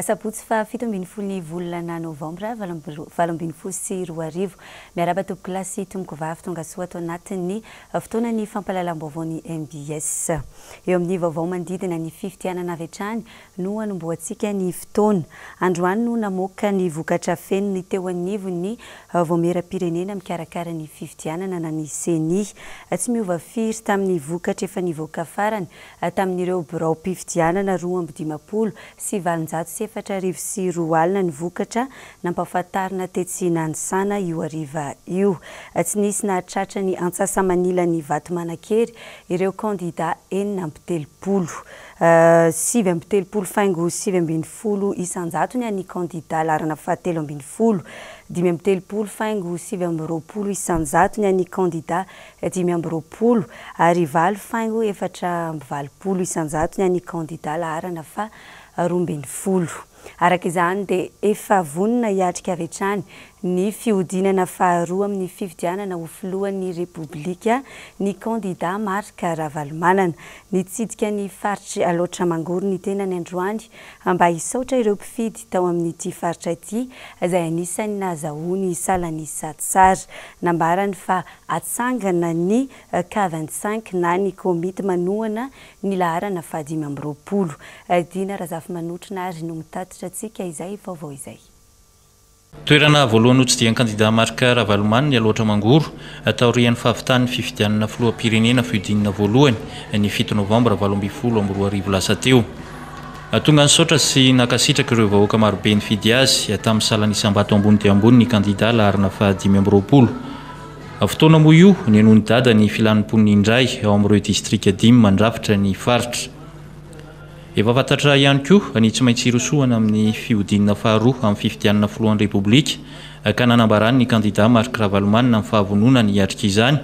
Sabotsy fa 17 volana novambra 2024 miaraba topokilasy tomboko vavy tonga soa ato anatin'ny fotoanany fampalalam-baovao MBS. Eo amin'ny vaovao mandidina ny fifidianana avy hatrany no anomboantsika ny fotoana. Androany no namoaka ny vokatra feno ny teo anivon'ny voamera-pirenena mikarakara ny fifidianana na ny CENI. Tsy miova firy tamin'ny vokatra efa nivoaka farany tamin'ireo birao mpifidianana 2020 sy 704 alina ny vokatra nampahafantarina tetsy Nanisana io ariva io. Tsy nisy nahatratra ny antsasamanila ny Vatomanakery ireo kandida 7 faingo 7 isanjato ny any kandida larana fahatelo 12 5 faingo 7 isanjato ny any kandida 5 ary 4 faingo 4 isanjato ny any kandida larana fa 12. Araka izany dia efa vonina hiatrika avy hatrany ny fihodinana faharoa amin'ny fifidianana ho filohan'ny Repoblika ny kandida Marc Ravalomanana. Nitsidika ny faritry Alaotra Mangoro ny tenany androany mba hisaotra ireo mpifidy tao amin'ity faritra ity izay anisany nahazahoany salanisa tsara. Nambarany fa atsangana ny K25 na ny komity manohana ny laharana fa 520. Dina Razafy Manotrina ary no mitatitra antsika izay vaovao izay. Toerana voalohany hotsidian'ny kandida Marc Ravalomanana ny Alaotra Mangoro taorian'ny fahavitany fifidianana filoham-pirenena fihodinana voalohany ny 7 novambra 2024 lasa teo. Tonga nisaotra sy nakasitraka ireo vahoaka marobe nifidy azy tamin'ny salan'Isambato ambony dia ambony ny kandida laharana fa 520. Fotoana moa io ny nohony dada ny filanimpon'ny indray ao amin'ireo distrika 5 mandrafitra ny faritra. Efa fantatra ihany koa ny tsy maintsy irosoana amin'ny fihodinana faharoa amin'ny fifidianana filohan'ny Repoblika ka nanambarany ny kandida Marc Ravalomanana amin'ny fahavononany hiatrika izany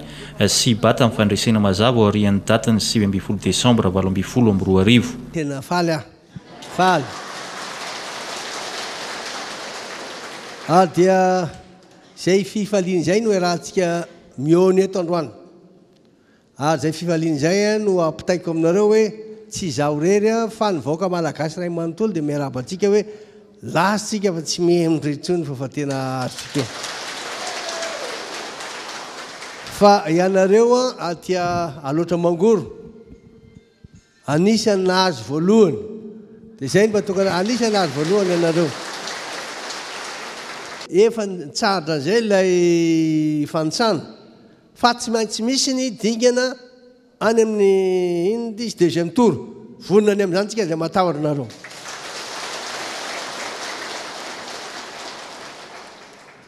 sy bata amin'ny fandresena mazava ao arian'ny datany 9 Desambra 2022. Tena faly dia zay fifaliana izay no rahantsika miony eto androany. Zay fifaliana izay no ampitaiko aminareo hoe tsy zaho rery fa nivoaka malagasy ray manontolo dia miaraba antsika hoe lasitsika fa tsy mihemindritsony fa tena azotsika. Fa ianareo atya Alaotra Mangoro anisany nahazo voalohany dia zay mba tonga anisany nahazo voalohany ianareo. Efa nitsahatra zay ilay fanitsana fa tsy maintsy misy ny dingana any amin'ny 2e tour vonona ny amin'izany tsika izay matahotra nareo.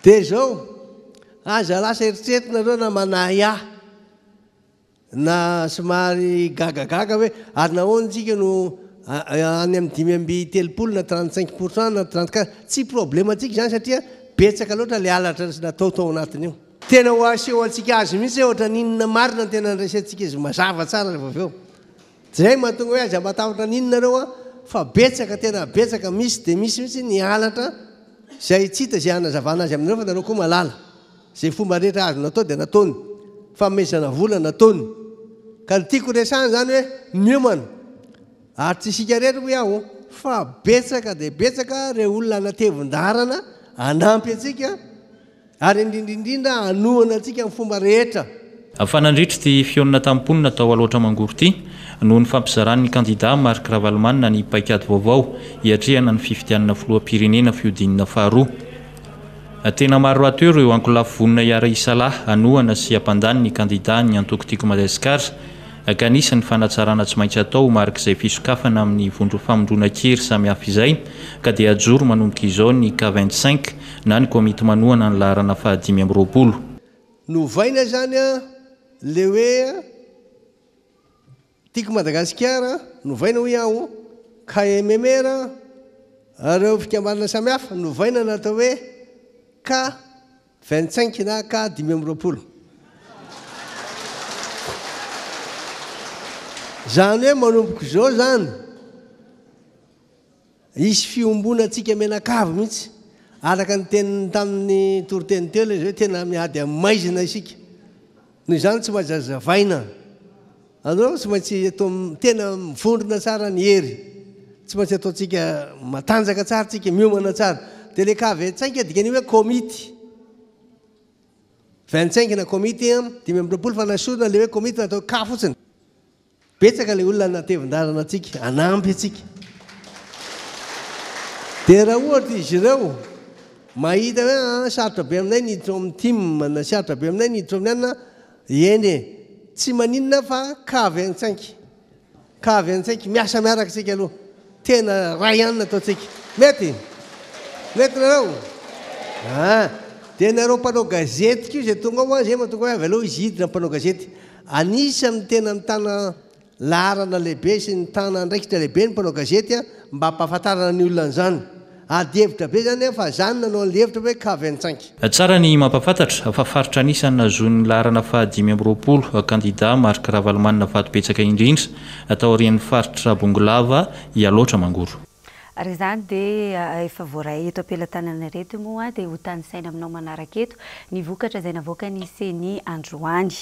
Dia zao aza lasa eritreretinareo na manahy na somary gagagaga hoe ary nahoana tsika no any amin'ny 530 na 35% na 34 tsy problème antsika izany satria betsaka loatra le alatra natao tao anatiny io. Tena ho aseho antsika azy mihitsy ohatra ninona marina tena nresantsika izy mazava tsara rehefa avy eo. Zay mahatonga hoe aza matahotra ninonareo fa betsaka tena betsaka misy dia misy mihitsy ny alatra zay tsy hita zay hanazavana azy aminareo fa nareo koa malala. Zay fomba rehetra azo natao dia nataony. Famezana vola nataony. Ka ny tiako resahana zany hoe niomana ary tsy isika rehetra hoe aho fa betsaka dia betsaka ireo olona anatevin-darana anampy antsika ary indrindrindrindra anohana antsika amin'ny fomba rehetra. Fanandritra ty fionana tamponina tao Alaotra Mangoro ty noho ny fampizaran'ny kandida Marc Ravalomanana ny paikady vaovao hiatrehana ny fifidianana filoham-pirenena fihodinana faharoa. Tena maro rahateo ireo ankolafo vonona Iara Isalahy anohana sy hampandany ny kandida ny Antoko Madagasikara ka anisan'ny fanatsarana tsy maintsy atao marika izay fisokafana amin'ny vondro famondrona kely samihafa izay ka dia ajoro manomboka izao ny K25 na ny komity manohana ny laharana fa 520. Novaina zany le hoe Tiko Madagasikara novaina hoe aho KMMR areo fikambanana samihafa novaina natao hoe K25 na K520. Zany hoe manomboka izao zany isy fiombonatsika menakavy mihitsy araka ny teniny tamin'ny toriteny telo izy hoe tena miady amin'ny maizina isika. Noho izany tsy maintsy zazavaina. Anao tsy maintsy tena mivondrona tsara ny hery. tsy maintsy ataontsika matanjaka tsara tsika miomana tsara dia le K25 dikany hoe komity 25 na komity 520 fanasodina le hoe komity natao ka fotsiny betsaka le olona natevin-darana atsika anampy atsika dia raha ohatra izy ireo mahita hoe sarotra be aminay niditra amin'ny team na sarotra be aminay niditra amin'ny anina eny tsy maninona fa K25 miasa miaraka tsika aloha tena ray anina ataotsika mety nareo dia nareo mpanao gazety ko izay tonga ao zay mahatonga hoe avy aloha izy hidina mpanao gazety anisany tena mitana laharana lehibe sy ny tana andraikitra lehibe ny mpanao gazety mba hampahafantarana ny olona an'izany adihevitra be zany fa zany nanao an'le hevitra hoe K25 tsara ny mampafantatra fa faritra anisany nazony laharana fa 520 kandida marika Ravalomanina Vatobetsaka indrindra atao aorian'ny faritra Bongolava ialoatra Mangoro ary zany dia efa voaray eto ampelantanana reto moa dia ho tany saina aminao manaraka eto ny vokatra izay navoaka ny Seny Androany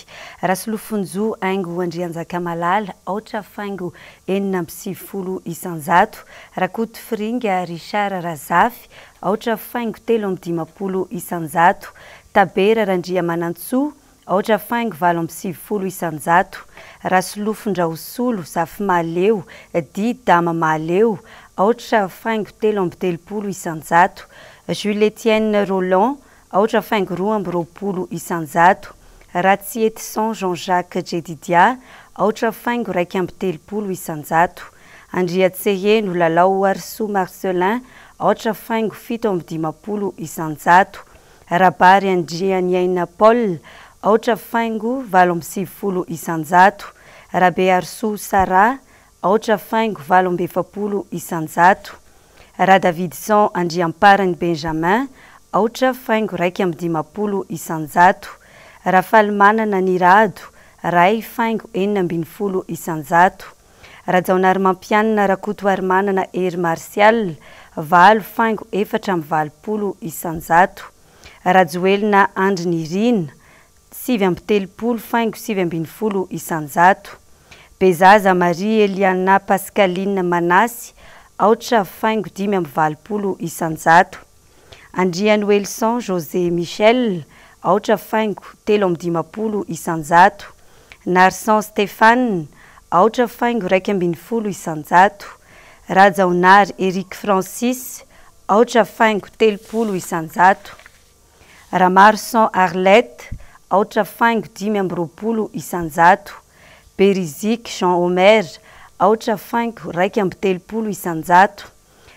Rasolofonjo aingo Andrianjakamalala aotra faingo 490 isanjato Rakoto Firinga Richard Razafy aotra faingo 350 isanjato Tabera Randria Manantsoa aotra faingo 490 isanjato Rasolofondraosolo Zafy Maleo Dama Maleo aotra faingo 330 isanjato Jules-Étienne Roland aotra faingo 220 isanjato Ratsietson Jean-Jacques Jedidia aotra faingo 130 isanjato Andriatseheno Lalao Arso Marcelin aotra faingo 750 isanjato Rabary Andrianiaina Paul aotra faingo 750 isanjato Rabe Arso Sara aotra faingo 770 isanjato Radavidson Andriamparany Benjamin aotra faingo 150 isanjato Rafalimanana Nirado ray faingo 420 isanjato Rajaonary Mampianina Rakoto Arimanana Hery Martial valo faingo 420 isanjato Rajoelina Andry Nirina 730 faingo 720 isanjato Bezaza Marie Eliana Pascaline Manasy aotra faingo 520 isanjato Andriany Welson José Michel aotra faingo 350 isanjato Narson Stéphane aotra faingo 120 isanjato Rajaonary Eric Francis aotra faingo 30 isanjato Ramarson Arlette aotra faingo 520 isanjato Berizik Jean Omer aotra faingo 130 isanjato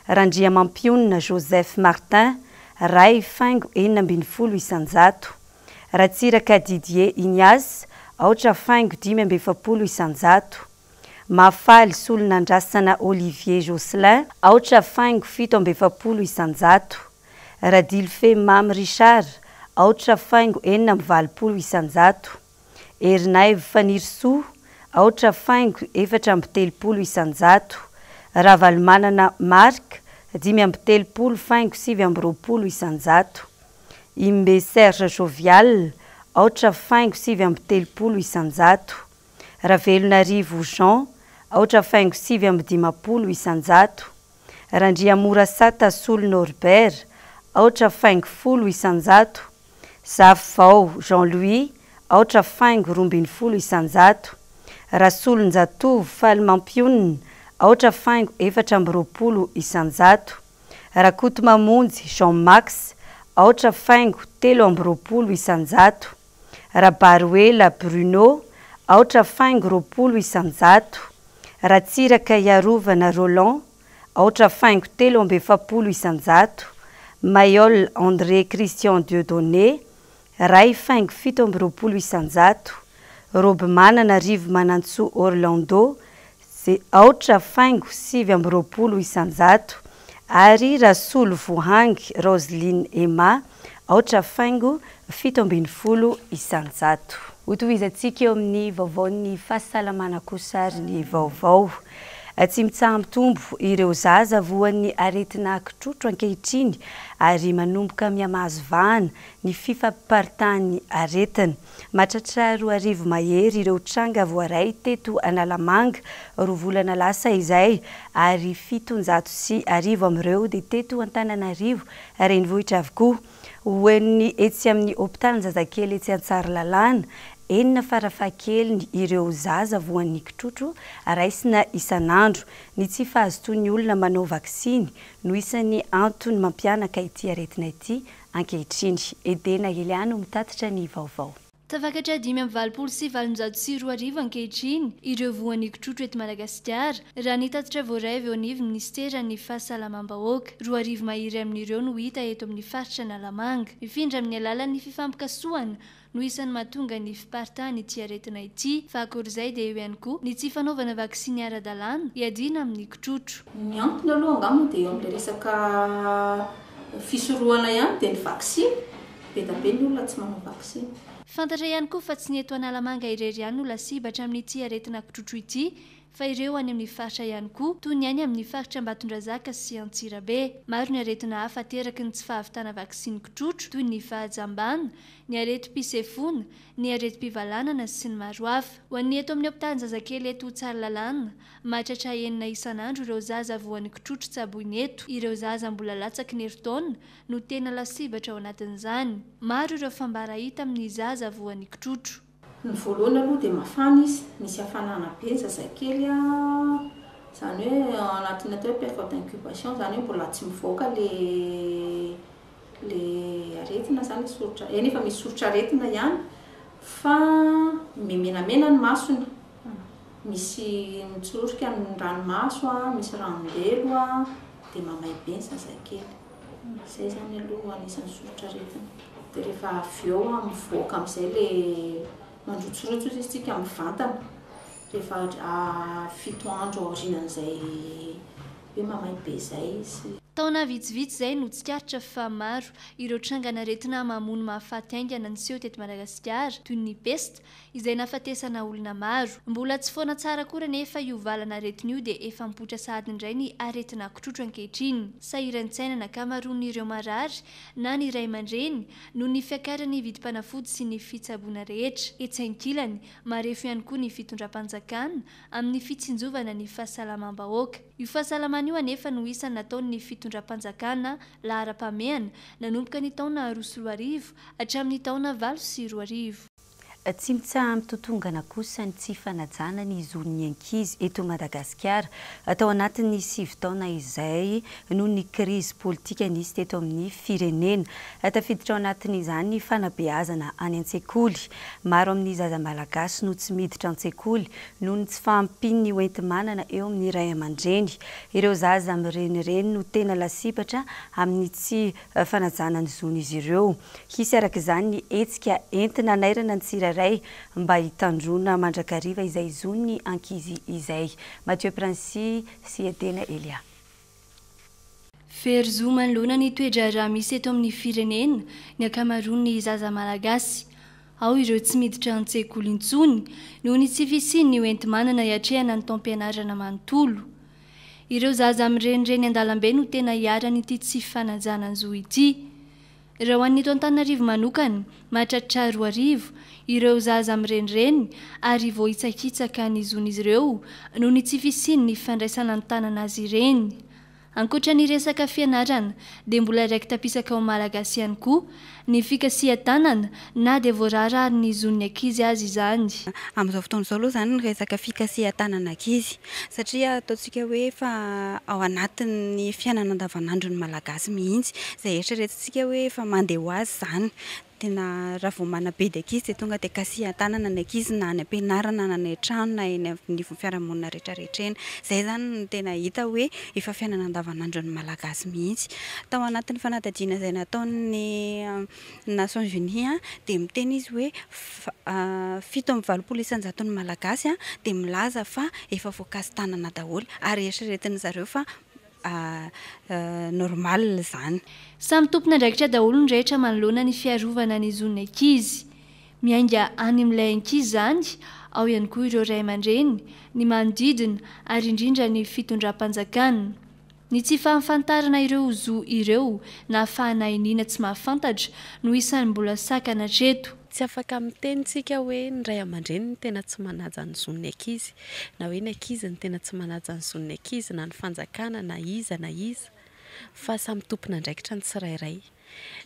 Randria Mampionina Joseph Martin ray faingo 420 isanjato Ratsiraka Didier Ignace aotra faingo 570 isanjato Mafaly Solonandrasana Olivier Jocelyn aotra faingo 770 isanjato Radilfe Mam Richard aotra faingo 420 isanjato Ernaive Fanirsoa aotra faingo 430 isanjato Ravalomanana Marc 530 faingo 720 isanjato Imbe Serge Jovial aotra faingo 730 isanjato Ravelonarivo Jean aotra faingo 750 isanjato Randriamorasata Solo Norbert aotra faingo 10 isanjato Zavao Jean-Louis aotra faingo 20 isanjato Rasolonjatovo Faly Mampionina aotra faingo 420 isanjato Rakoto Mamonjy Jean-Max aotra faingo 320 isanjato Rabaruela Bruno aotra faingo 20 isanjato Ratsiraka Iarovana Roland aotra faingo 370 isanjato Mayol André Christian Dieudonné ray faingo 720 isanjato Robe Manana Rivo Manantsoa Orlando aotra faingo 720 isanjato ary Rasolo Vohangy Roseline Emma aotra faingo 720 isanjato. Hotohizantsika eo amin'ny vaovaon'ny fahasalamana kosa ary ny vaovao. tsy mitsambitombo ireo zaza voan'ny aretina akitrotro ankehitriny ary manomboka miamahazo vahana ny fifampiparitany aretina. Mahatratra 2 arivo mahery ireo tranga voaray teto Analamanga 2 volana lasa izay ary 700 arivo amin'ireo dia teto Antananarivo renivohitra avokoa. Hoen'ny etsy amin'ny hôpitaly zazakely etsy Antsaralalàna 9 farafahakeliny ireo zaza voan'ny kitrotro raisina isan'andro. Ny tsy fahazotoan'ny olona manao vaksiny no isan'ny antony mampianaka ity aretina ity ankehitriny. Edena Eliano mitatitra ny vaovao. Tafakatra 5,7 arivo ankehitriny ireo voan'ny kitrotro eto Madagasikara raha nitatitra voaray avy eo anivy Ministeran'ny Fahasalamam-bahoaka. 2 arivo mahery amin'ireo no hita eto amin'ny faritra Analamanga. Mifindra amin'ny alalan'ny fifampikasoana no isan'ny mahatonga ny fiparitany ity aretina ity, fa akorizay dia eo ihany koa ny tsy fanaovana vaksiny ara-dalàna hiadina amin'ny kitrotro. Ny antony aloha angamba dia eo amin'ilay resaka fisorohana ihany dia ny vaksiny. Be da be ny olona tsy manao vaksiny. Fantatra ihany koa fa tsy ny eto Analamanga irery ihany no lasibatra amin'ity aretina kitrotro ity, fa ireo any amin'ny faritra ihany koa toy ny any amin'ny faritra Ambatondrazaka sy Antsirabe. Maro ny aretina hafa teraky ny tsy fahavitana vaksiny kitrotro toy ny fahajambana, ny areti-pisefona, ny areti-pivalanana sy ny maro hafa. Ho an'ny eto amin'ny hôpitaly zazakely eto Tsaralalàna, mahatratra 9 isan'andro ireo zaza voan'ny kitrotro tsaboiny eto. Ireo zaza mbola latsaky ny herintaona no tena lasibatra ao anatin'izany. Maro ireo fambara hita amin'ny zaza voan'ny kitrotro. Ny voalohany aloha dia mafana izy, misy hafanana be ny zazakely zany hoe anatin'ny atao hoe période d'incubation, zany hoe mbola tsy mivoaka le aretina zany soritra. Nefa misy soritra aretina ihany fa memenamena ny masony. Misy mitsorika ny ranomaso misy ranondelo dia mamay be ny zazakely. Zay zany aloha anisan'ny soritra aretina. Dia rehefa avy eo mivoaka amin'izay le mandrotsorotsy izy tsika amin'ny vantana. Rehefa 7 andro aorianan'izay hoe mamay be izay izy. Taona vitsivitsy izay no tsikaritra fa maro ireo trangana aretina mamono mahafaty aingana niseho teto Madagasikara toy ny peste izay nahafatesana olona maro. Mbola tsy foana tsara koa nefa io valana aretina io dia efa mipoitra sahady indray ny aretina kitrotro ankehitriny. Sahiran-tsaina nakamaroan'ireo marary na ny ray aman-dreny no ny fiakaran'ny vidim-panafody sy ny fitsaboana rehetra. Etsy ankilany marefo ihany koa ny fitondram-panjakana amin'ny fitsinjovana ny fahasalamam-bahoaka. Io fahasalamana io anefa no isan'ny nataon'ny fitondram-panjakana lahara-pameana nanomboka ny taona 2000 hatramin'ny taona 2020. Tsy mitsampitotongana kosa ny tsy fanajana ny zon'ny ankizy eto Madagasikara atao anatin'ny 7 taona izay noho ny krizy politika nisy teto amin'ny firenena. Tafiditra ao anatin'izany ny fanabeazana any an-tsekoly. Maro amin'ny zaza malagasy no tsy miditra an-tsekoly noho ny tsy fahampiany hoenti-manana eo amin'ny ray aman-dreny. Ireo zaza amin'irenireny no tena lasibatra amin'ny tsy fanajana ny zon'izy ireo. Hisy araka izany ny hetsika entina nairana ny tsiraray mba hitandrona mandrakariva izay zon'ny ankizy izay. Mathieu Princy sy Edena Elia. Fehery manoloana ny toedrarà misy eto amin'ny firenena ny akamaroan'ny zaza malagasy. Ao ireo tsy miditra an-tsekoly intsony noho ny tsy fisiany hoenti-manana hiatrehana ny taom-pianarana manontolo. Ireo zaza amin'irenireny an-dalambe no tena hiaran'ity tsy fanajana zo ity. Raha ho an'ny eto Antananarivo manokana, mahatratra 2 arivo ireo zaza amin'irenireny ary vao hitsakitsaka ny zon'izy ireo noho ny tsy fisiany ny fandraisana ny tanana azy ireny. Ankoatra ny resaka fianarana dia mbola raiky tapisaka ao malagasy ihany koa ny fikasihan-tanana na dia voararary ny zon'ny ankizy azy izany. Amin'izao fotoana izao aloha zany ny resaka fikasihan-tanana ankizy satria ataontsika hoe efa ao anatin'ny fiainana andavanandro ny malagasy mihitsy izay eritreretintsika hoe efa mandeha ho azy zany. Tena raha vao mana be dia ankizy dia tonga dia kasihan-tanana ny ankizy na any am-pianarana na ny trano na eny amin'ny fiarahamonina rehetrarehetra eny. Izay zany no tena hita hoe efa fiainana andavanandro ny malagasy mihitsy. Tao anatin'ny fanadihadiana izay nataon'ny Nations Unies dia miteny izy hoe 7.20 isan-jaton'ny malagasy dia milaza fa efa voankazo tanana daholo ary eritreretin' zareo fa normal zany. Samy tompona andraikitra daholo ny rehetra manoloana ny fiarovana ny zon'ny ankizy. Miainga any amin'ilay ankizy zany ao ihany koa ireo ray aman-dreny ny manodidina ary indrindra ny fitondram-panjakana. Ny tsy fahafantarana ireo zo ireo na fahanainina tsy mahafantatra no isan'ny mbola sakana treto. Tsy afaka mitenitsika hoe ny ray aman-dreny ny tena tsy manaja ny zon'ny ankizy na hoe ny ankizy ny tena tsy manaja ny zon'ny ankizy na ny fanjakana na iza fa samy tompona ndraikitra ny tsirairay.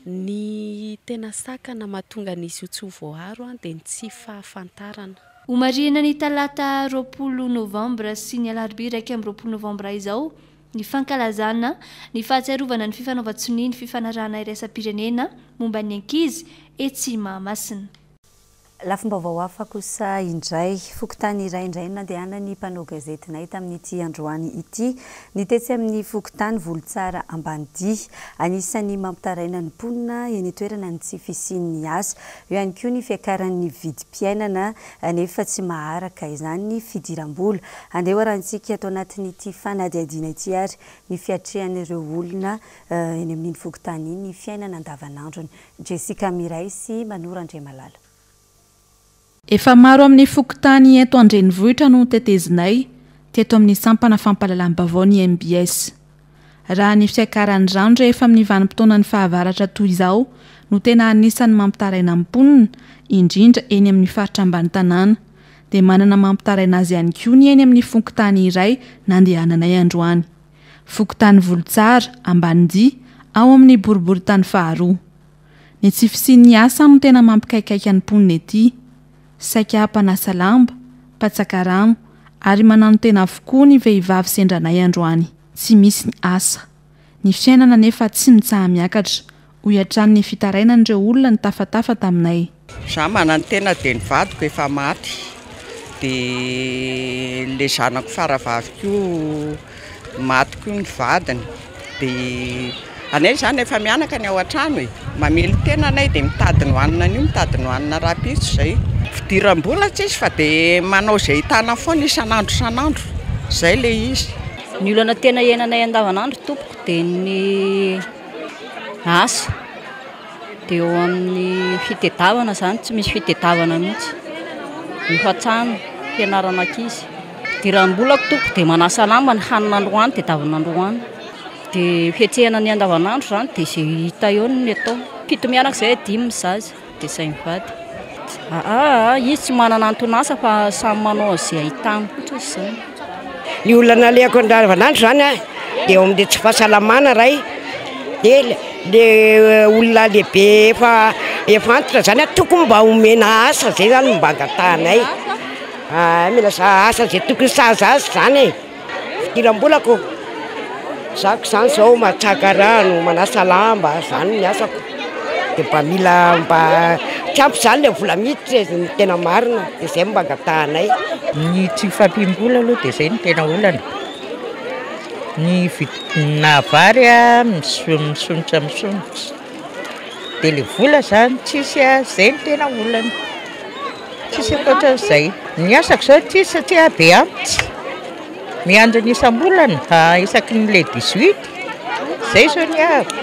Ny tena sakana mahatonga nisy io tsy ho voaharo dia ny tsy fahafantarana. Omarina ny talata 20 novambra sy ny alarobia 20 novambra izao ny fankalazana ny fahatsiarovana ny fifanaovan-tsony ny fifanarahana iraisam-pirenena momba ny ankizy etsy Mahamasina. Lafim-baovao hafa kosa indray fokontany iray indray nandehana ny mpanao gazetinay tamin'ity androany ity ny tetsy amin'ny fokontany Volontsara Ambanidia anisan'ny mampitaraina ny mponina eny toerana ny tsy fisian'ny asa eo ihany koa ny fiakaran'ny vidim-piainana nefa tsy maharaka izany ny fidiram-bola. Andeha hoarantsika ato anatin'ity fanadihadiana ity ary ny fiatrehan'ireo olona eny amin'ny fokontany ny fiainana andavanandrony. Jessica Miray sy Manora Andriamalala. Efa maro amin'ny fokontany eto Andrenivohitra no tetezinay teto amin'ny sampana fampahalalam-baovao ny MBS. Raha ny fiakaran'ny rano rehefa amin'ny vanim-potoana ny fahavaratra toy izao no tena anisan'ny mampitaraina ny mponina indrindra eny amin'ny faritra ambany tanàna dia manana mampitaraina azy ihany koa ny eny amin'ny fokontany iray nandehananay androany. Fokontany Volontsara Ambanidia ao amin'ny boriboritany faharoa. Ny tsy fisian'ny asa no tena mampikaikaika ny mponina ety. Saika hampanasa lamba, patsaka rano ary manano tena avokoa ny vehivavy sendranay androany. Tsy misy ny asa. Ny fiainana nefa tsy mitsaha miakatra. Hoatran'ny fitarainan'ireo olona ny tafatafa taminay. Za manana tena dia ny vadiko efa maty. Dia le zanako faravavy koa maty koa ny vadiny. Dia anay zany efa mianaka ny ao an-trano mamely tena anay dia mitady ny hoanina an'io, mitady ny hoanina rapiso izay. Fidiram-bola tsisy fa dia manao izay hitana foana isan'andro izay le izy. Ny olana tena iainanay andavanandro tompoko dia ny asa dia eo amin'ny fitadiavana zany tsy misy fitadiavana mihitsy. Ny fatsana fianarana ankizy. Fidiram-bolako tompoko dia manasa lamba ny hanina androany dia davina androany. Dia fiatsehana ny andavanandro zany dia izay hita eo ny atao. 7 mianaka izay 5 mizaza dia izay mivady. Izy tsy manana antonasa fa samy manao izay ahitana ohatra izany. Ny olana alehako andavanandro zany dia eo amin'ny tsy fahasalamana ray. Dia le olona lehibe efa antitra zany tokony mba omena asa zay zany mba angatahanay. Mila asa zay tokony sahaza azy zany. Fidiram-bolako zako zany zao matsaka rano, manasa lamba zany ny asako. Dia mba mila tsy ampy zany le vola miditra ny tena marina dia izay mba angatahanay. Ny tsy fampim-bola aloha dia izay ny tena olana. Ny vidina vary misonitra. Dia le vola zany tsisy izay ny tena olana. Tsisy ankoatran'izay. Ny asako izao tsisy satria be amitsy. Miandry ny isam-bolana isaky ny le 18. Izay izao ny ahako.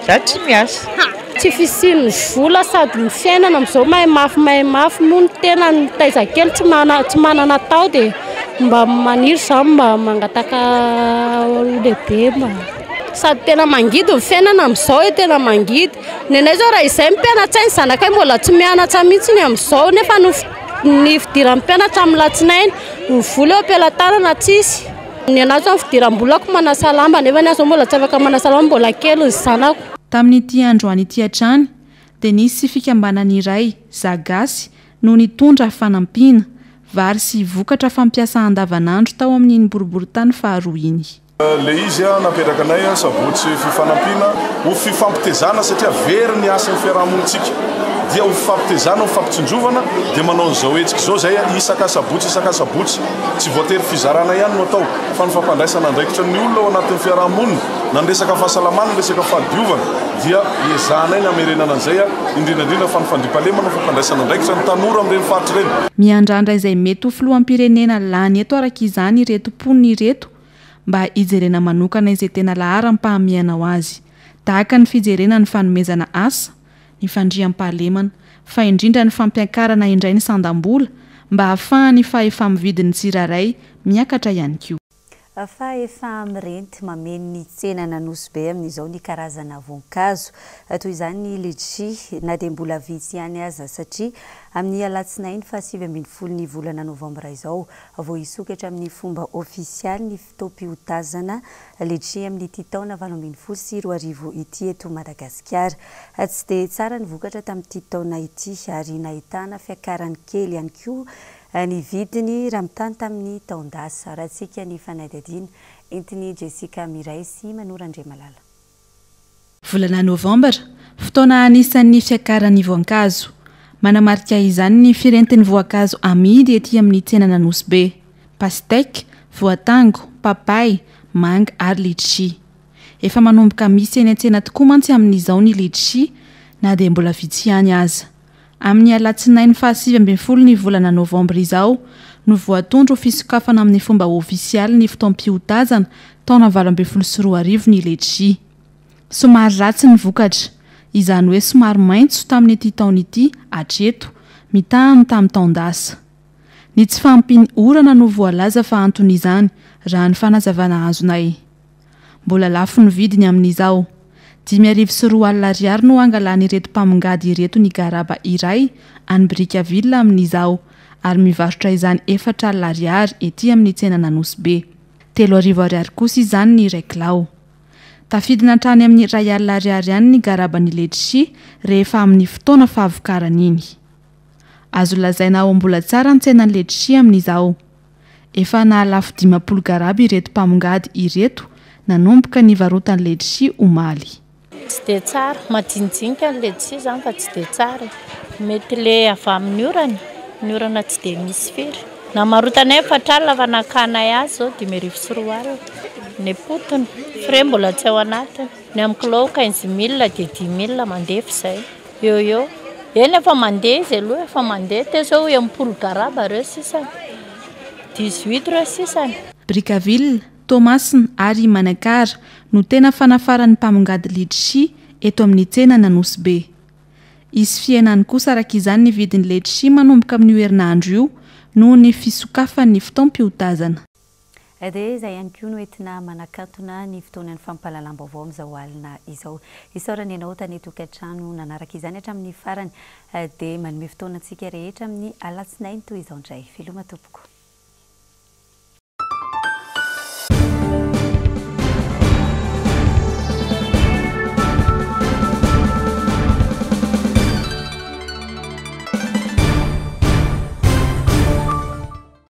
Za tsy miasa. Tsy fisian'ny vola sady ny fiainana amin'izao mahay mafy moa ny tena ny taizakely tsy manana atao dia mba maniry izany mba mangataka lehibe mba. Sady tena mangidy ny fiainana amin'izao tena mangidy. Ny anay zao raha izay mpianatsainy zanakay mbola tsy mianatra mihitsy ny amin'izao nefa ny fidiram-pianatra amin'ny latsinainy ny vola eo am-pelantanana tsisy. Ny anazy zao fidiram-bolako manasa lamba nefa ny azo mbola tsy afaka manasa lamba mbola kely ny zanako. Tamin'ity androany ity hatrany dia nisy fikambanana iray Zagasy no nitondra fanampiana vary sy vokatra fampiasa andavanandro tao amin'ny boriboritany faharoa iny. Le izy napetraka anay sabotsy fifanampiana ho fifampitezana satria very ny asan'ny fiarahamonitsika dia ho fifampitezana ho fifampitsinjovana dia manao an'izao hetsika izao zay isaka sabotsy tsy voatery fizarana ihany no atao fa ny fampandraisana andraikitra ny olona ao anatin'ny fiarahamonina na ny resaka fahasalamana, ny resaka fahadiovana dia ezahana ny amerenana an'izay indrindra fa ny fandriampahalemana fampandraisana andraikitra ny tanora amin'ireny faritra ireny. Miandrandra izay mety ho filoham-pirenena lany eto araka izany ireto mponina ireto mba hijerena manokana izay tena lahara-mpahamihana ho azy tahaka ny fijerena ny fanomezana asa, ny fandriam-pahalemana fa indrindra ny fampiakarana indray ny sandam-bola mba hahafahany fa efa mividiny tsiraray miakatra ihany koa. Fa efa mirenty mameno ny tsena Nanosy-be amin'izao ny karazana voankazo toy izany ny litchi na dia mbola vitsy ihany aza satria amin'ny alatsinainy fa 7 ny volana novambra izao vao hisokatra amin'ny fomba ofisialy ny fitaom-piotazana litchi amin'ity taona 20 sy 20 ity eto Madagasikara. Tsy dia tsara ny vokatra tamin'ity taona ity ary nahitana fiakarany kely ihany koa ny vidiny raha mitany tamin'ny taondasa. Rahantsika ny fanadihadiana entiny Jessica Miray sy Manorandre Malala. Volana novambra fotoana anisan'ny fiakaran'ny voankazo. Manamarika izany ny firentin'ny voankazo amidy ety amin'ny tsena Nanosy-be: pastèque, voatango, papay, manga ary litchi. Efa manomboka misy eny an-tsena tokoa mantsy amin'izao ny litchi na dia mbola vitsy ihany aza. Amin'ny alatsinainy fa 7 ny volana novambra izao no voatondro fisokafana amin'ny fomba ofisialy ny fitaom-piotazana taona 2024 ny litchi. Somary ratsy ny vokatra, izany hoe somary maitso tamin'ny ity taona ity hatreto mitahany tamin'ny taondasa. Ny tsy fampiny orana no voalaza fa antony izany raha ny fanazavana azonay. Mbola lafo ny vidiny amin'izao. 5,4 ariary no angalany ireto mpamongady ireto ny garaba iray any Brickaville amin'izao ary mivarotra izany 4 ariary ety amin'ny tsena Nanosy-be. 3 ariary kosa izany ny iray kilao. Tafidina hatrany amin'ny 1 ariary ihany ny garaba ny litchi rehefa amin'ny fotoana fahavokarany iny. Azo lazaina ao mbola tsara ny tsena litchi amin'izao. Efa nahalafo 50 garaba ireto mpamongady ireto nanomboka ny varotany litchi omaly. Tsy dia tsara, madinidinika ny litchi izany fa tsy dia tsara. Mety le avy amin'ny orana, ny orana tsy dia misy firy. Na marotanay 4 alina fa nakanay azy zao 5,4 ny potony. Frais mbola tsy ao anatiny. Ny amin'ny kilao 15,000 dia 10,000 mandefa izay. Eo. Eny efa mandeha izy aloha, efa mandeha. Teso hoe 10 garaba reo sisany. 18 reo sisany. Brickaville, Thomasina ary Manakara no tena fanafaran'ny mpamongady litchi eto amin'ny tsena Nanosy-be. Izy fiainany kosa araka izany ny vidiny litchi manomboka amin'ny herinandro io noho ny fisokafan'ny fitaom-piotazana. Dia izay ihany koa no entina manakatona ny fotoanan'ny fampahalalam-baovao amin'izao alina izao. Isaorana ianao tany tokantrano nanaraka izany hatramin'ny farany dia manome fotoanantsika rehetra amin'ny alatsinainy toy izao indray. Veloma tompoko.